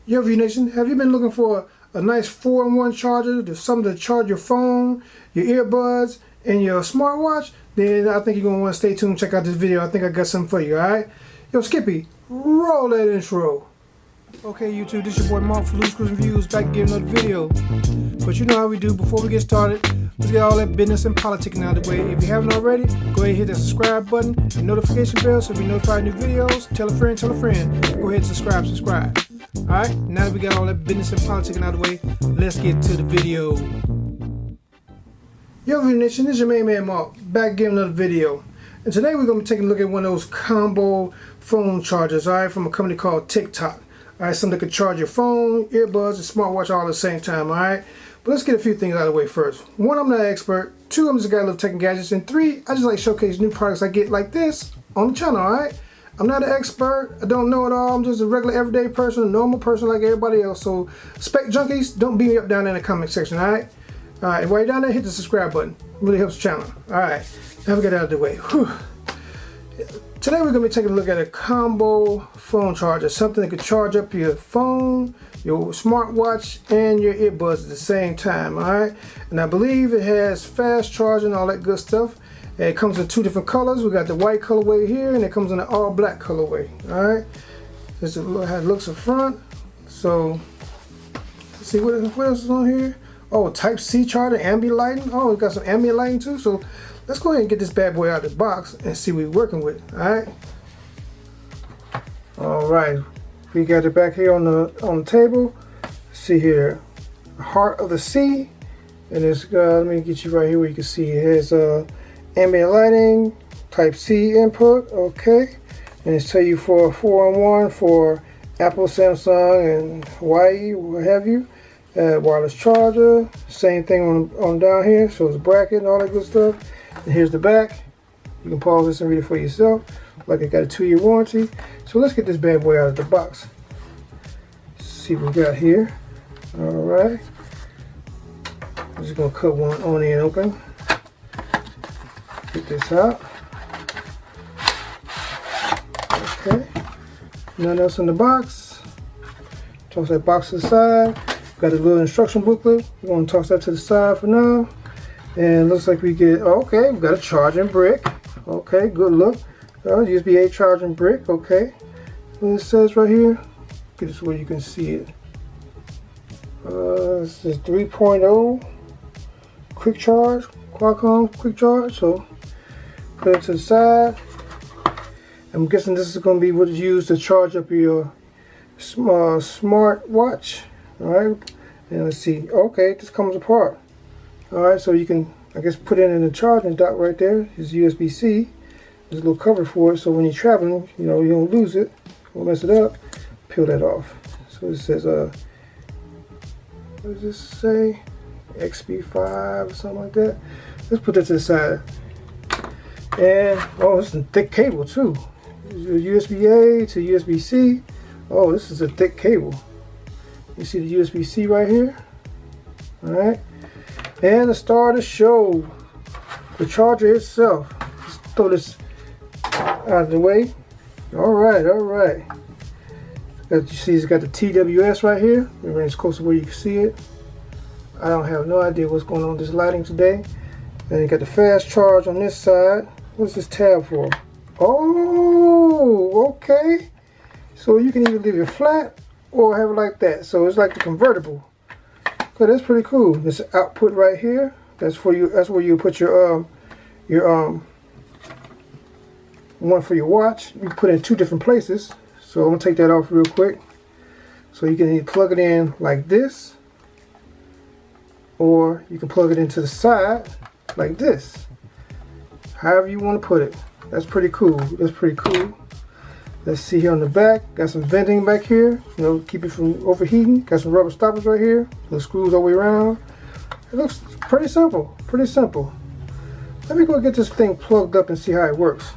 Yo, V Nation, have you been looking for a nice 4-in-1 charger, something to charge your phone, your earbuds, and your smartwatch? Then I think you're going to want to stay tuned and check out this video. I think I got something for you, alright? Yo, Skippy, roll that intro. Okay, YouTube, this is your boy Mark for L.S.V back again with another video. But you know how we do. Before we get started, let's get all that business and politicking out of the way. If you haven't already, go ahead and hit that subscribe button and notification bell so you'll be notified of new videos. Tell a friend, tell a friend. Go ahead and subscribe. Alright, now that we got all that business and politicking out of the way, let's get to the video. Yo, V Nation, this is your main man Mark, back again with another video. And today we're going to be taking a look at one of those combo phone chargers, alright, from a company called TiToK. Alright, something that could charge your phone, earbuds, and smartwatch all at the same time, alright? But let's get a few things out of the way first. 1, I'm not an expert. 2, I'm just a guy who loves tech and gadgets. And 3, I just like to showcase new products I get like this on the channel, alright? I'm not an expert. I don't know it all. I'm just a regular everyday person, a normal person like everybody else. So, spec junkies, don't beat me up down there in the comment section, alright? Alright, while you're down there, hit the subscribe button. It really helps the channel. Alright, now we get out of the way. Whew. Today we're going to be taking a look at a combo phone charger, something that could charge up your phone, your smartwatch, and your earbuds at the same time, alright? And I believe it has fast charging, all that good stuff. And it comes in 2 different colors. We got the white colorway here, and it comes in the all black colorway, alright? This is how it looks up front. So, let's see what else is on here. Oh, Type-C charger, ambient lighting. Oh, we got some ambient lighting too. So, let's go ahead and get this bad boy out of the box and see what we're working with, alright? Alright, we got it back here on the table. See here, heart of the C, and it's let me get you right here where you can see it has ambient lighting, Type-C input, okay, and it's tell you for a 4-in-1 for Apple, Samsung, and Hawaii, what have you. Wireless charger, same thing on down here, so it's a bracket and all that good stuff. And here's the back. You can pause this and read it for yourself. Like it got a 2-year warranty. So let's get this bad boy out of the box. See what we got here. Alright. I'm just gonna cut one on end open. Get this out. Okay. Nothing else in the box. Toss that box to the side. Got a little instruction booklet. We're gonna toss that to the side for now. And looks like we get, okay, we got a charging brick. Okay, good look. USB-A charging brick, okay. What it says right here, get this where you can see it. This is 3.0 quick charge, Qualcomm quick charge. So put it to the side. I'm guessing this is going to be what is used to charge up your smart watch. Alright, and let's see, okay, this comes apart. Alright, so you can, I guess, put it in the charging dock right there. It's USB-C. There's a little cover for it, so when you're traveling, you know, you don't lose it, don't mess it up. Peel that off. So it says, what does this say? XB5 or something like that. Let's put that to the side. And, oh, this is a thick cable too. USB-A to USB-C. Oh, this is a thick cable. You see the USB-C right here. Alright. And to start the show, the charger itself. Let's throw this out of the way. Alright. You see it's got the TWS right here. Let me bring this closer where you can see it. I don't have no idea what's going on with this lighting today. And you got the fast charge on this side. What's this tab for? Oh, okay. So you can either leave it flat or have it like that. So it's like the convertible. So that's pretty cool. This output right here. That's for you. That's where you put your one for your watch. You put it in 2 different places. So I'm gonna take that off real quick. So you can either plug it in like this, or you can plug it into the side like this. However you want to put it. That's pretty cool. That's pretty cool. Let's see here on the back. Got some venting back here. You know, keep it from overheating. Got some rubber stoppers right here. The screws all the way around. It looks pretty simple. Pretty simple. Let me go get this thing plugged up and see how it works.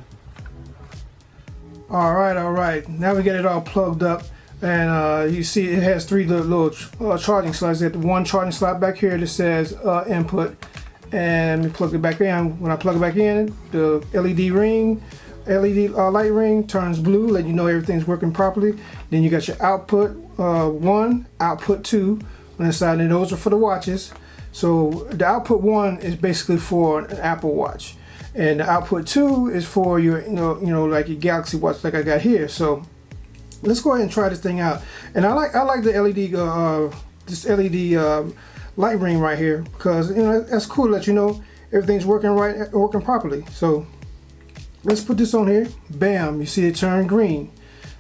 Alright. Now we get it all plugged up. And you see it has 3 little charging slots. There's one charging slot back here that says input. And we plug it back in. When I plug it back in, the LED light ring turns blue, let you know everything's working properly. Then you got your output 1, output 2 on the side, and those are for the watches. So the output 1 is basically for an Apple Watch, and the output 2 is for your like your Galaxy Watch, like I got here. So let's go ahead and try this thing out. And I like the LED this LED light ring right here, because that's cool to let you know everything's working properly. So let's put this on here. Bam, you see it turn green.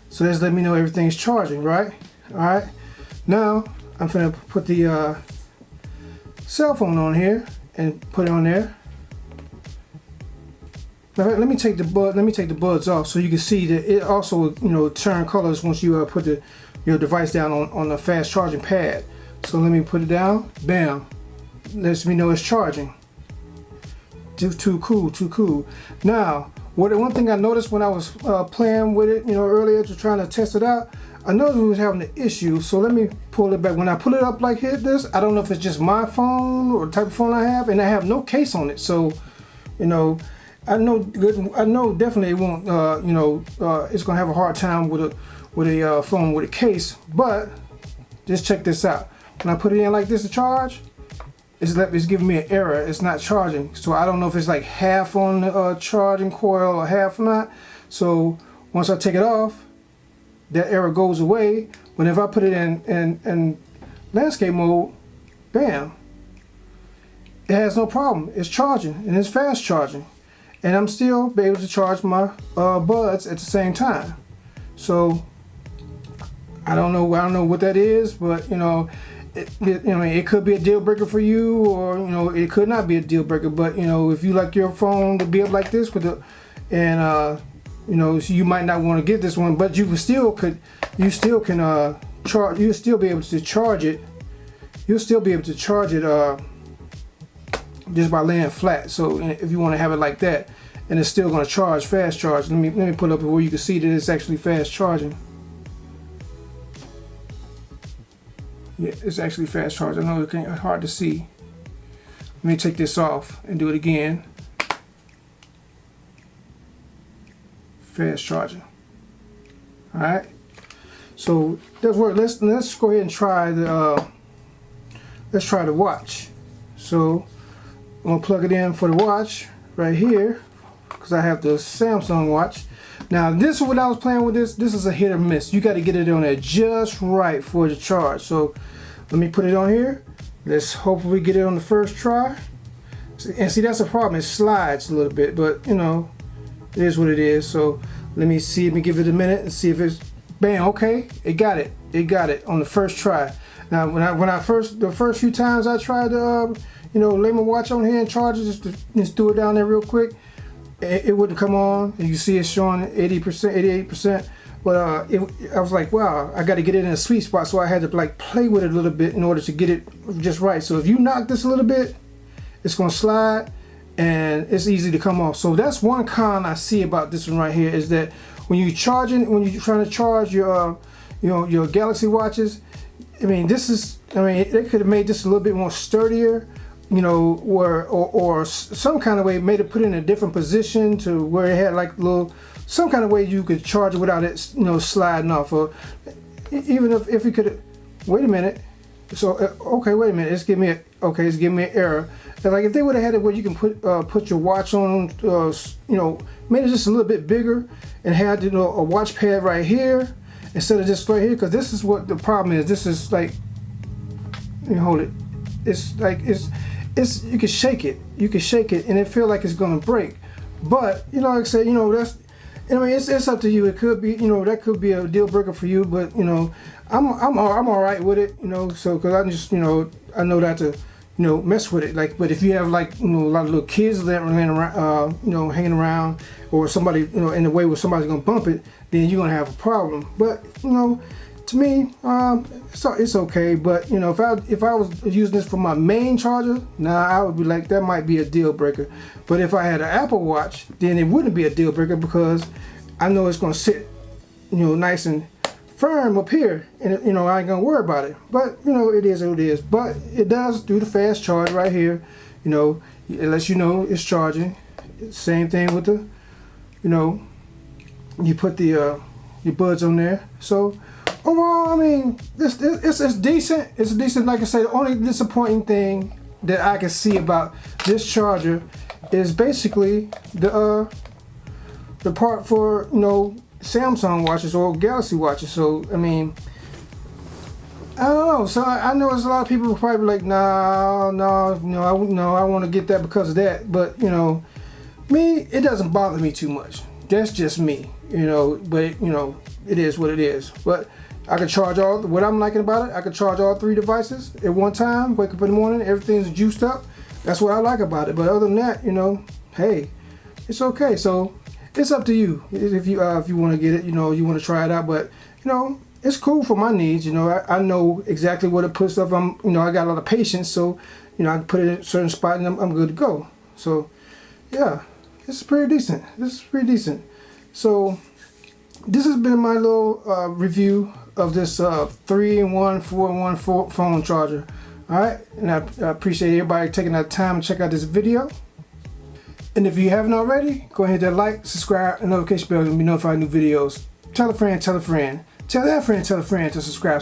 So that's letting me know everything's charging, right? Alright. Now I'm gonna put the cell phone on here and put it on there. Let me take the buds off so you can see that it also turn colors once you put your device down on the fast charging pad. So let me put it down. Bam, lets me know it's charging. Too cool. Now, one thing I noticed when I was playing with it, earlier, to trying to test it out, I noticed we was having an issue. So let me pull it back. When I pull it up like this, I don't know if it's just my phone or the type of phone I have, and I have no case on it. So, I know definitely it won't. It's gonna have a hard time with a phone with a case. But just check this out. When I put it in like this to charge, it's giving me an error. It's not charging. So I don't know if it's like half on the charging coil or half not. So once I take it off, that error goes away. But if I put it in landscape mode, bam, it has no problem. It's charging, and it's fast charging, and I'm still be able to charge my buds at the same time. So I don't know what that is, but it could be a deal breaker for you, or it could not be a deal breaker. But if you like your phone to be up like this with so you might not want to get this one, but you still can charge. You'll still be able to charge it. You'll still be able to charge it just by laying flat. So if you want to have it like that, and it's still going to charge, fast charge. Let me put up where you can see that it's actually fast charging. Yeah, it's actually fast charge. I know it's hard to see. Let me take this off and do it again. Fast charging. All right. So that's work. Let's go ahead and try the watch. So I'm gonna plug it in for the watch right here, because I have the Samsung watch. Now this is what I was playing with this. This is a hit or miss. You got to get it on there just right for the charge. So let me put it on here. Let's hopefully get it on the first try. And see, that's a problem. It slides a little bit, but it is what it is. So let me see. Let me give it a minute and see if it's bam. Okay, it got it. It got it on the first try. Now the first few times I tried to lay my watch on here and charge it, just threw it down there real quick. It wouldn't come on. You see it's showing 80%, 88%. But I was like, wow, I got to get it in a sweet spot. So I had to play with it a little bit in order to get it just right. So if you knock this a little bit, it's gonna slide, and it's easy to come off. So that's one con I see about this one right here, is that when you're trying to charge your your Galaxy watches, they could have made this a little bit more sturdier, or some kind of way, made it put it in a different position to where it had some kind of way you could charge it without it sliding off. Or even if you could, wait a minute. So okay, wait a minute. It's giving me an error. Like if they would have had it where you can put your watch on, made it just a little bit bigger, and had a watch pad right here instead of just right here, because this is what the problem is. This is like, let me hold it. It's like it's you can shake it, and it feel like it's gonna break. But like I said, that's. It's up to you. It could be, that could be a deal breaker for you. But I'm all right with it. So because I just, I know not to, mess with it. But if you have a lot of little kids laying around, hanging around, or somebody, in the way where somebody's gonna bump it, then you're gonna have a problem. But to me, it's okay. But if I was using this for my main charger, I would be like, that might be a deal breaker. But if I had an Apple Watch, then it wouldn't be a deal breaker, because I know it's gonna sit, nice and firm up here, and I ain't gonna worry about it. But it is what it is. But it does do the fast charge right here. It lets you know it's charging. Same thing with the, you put the your buds on there. So overall, I mean, it's decent. It's decent. Like I said, the only disappointing thing that I can see about this charger is basically the part for, you know, Samsung watches or Galaxy watches. So I mean, I don't know. So I know there's a lot of people who probably like, no, I want to get that because of that. But you know, me, it doesn't bother me too much. That's just me, you know. But you know, it is what it is. But I can charge all. What I'm liking about it, I can charge all 3 devices at one time. Wake up in the morning, everything's juiced up. That's what I like about it. But other than that, you know, hey, it's okay. So it's up to you if you want to get it. You know, you want to try it out. But you know, it's cool for my needs. You know, I know exactly where to put stuff. You know, I got a lot of patience, so you know, I can put it in a certain spot and I'm good to go. So yeah, this is pretty decent. This is pretty decent. So this has been my little review of this 3-in-1, 4-in-1 phone charger. All right, and I appreciate everybody taking that time to check out this video. And if you haven't already, go ahead and hit that like, subscribe, and notification bell to be notified of new videos. Tell a friend, tell a friend. Tell that friend, tell a friend to subscribe.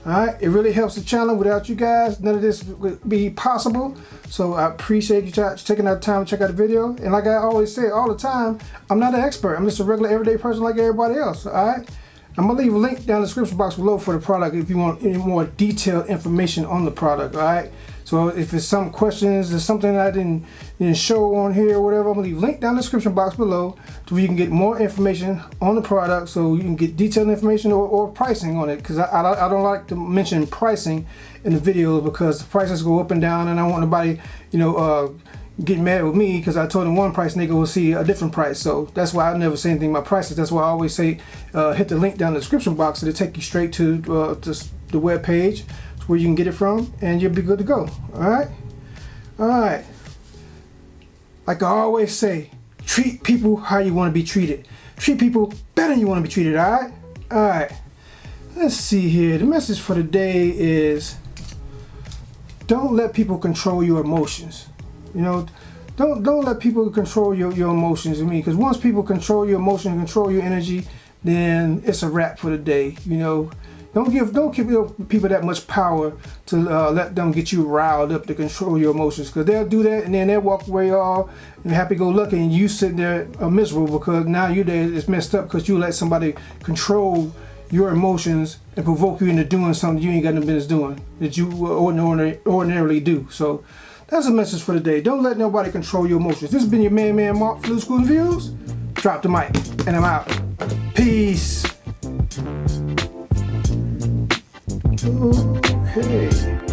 Alright, it really helps the channel. Without you guys, none of this would be possible. So I appreciate you taking that time to check out the video. And like I always say all the time, I'm not an expert. I'm just a regular everyday person like everybody else. Alright, I'm going to leave a link down in the description box below for the product if you want any more detailed information on the product. Alright, so if it's some questions or something I didn't show on here or whatever, I'm going to leave a link down in the description box below to where you can get more information on the product, so you can get detailed information or pricing on it, because I don't like to mention pricing in the videos because the prices go up and down, and I don't want nobody, you know, getting mad with me because I told them one price and they go see a different price. So that's why I never say anything about prices. That's why I always say hit the link down in the description box, and it'll take you straight to the web page where you can get it from, and you'll be good to go. Alright? Alright. Like I always say, treat people how you want to be treated. Treat people better than you want to be treated, alright? Alright. Let's see here. The message for the day is, don't let people control your emotions. You know, don't let people control your emotions. I mean, because once people control your emotions, control your energy, then it's a wrap for the day. You know, don't give people that much power to let them get you riled up to control your emotions, because they'll do that and then they'll walk away all happy-go-lucky, and you sitting there miserable because now your day is messed up because you let somebody control your emotions and provoke you into doing something you ain't got no business doing that you ordinarily do. So that's a message for the day. Don't let nobody control your emotions. This has been your man Mark for L.S.V Views. Drop the mic and I'm out. Peace. Okay.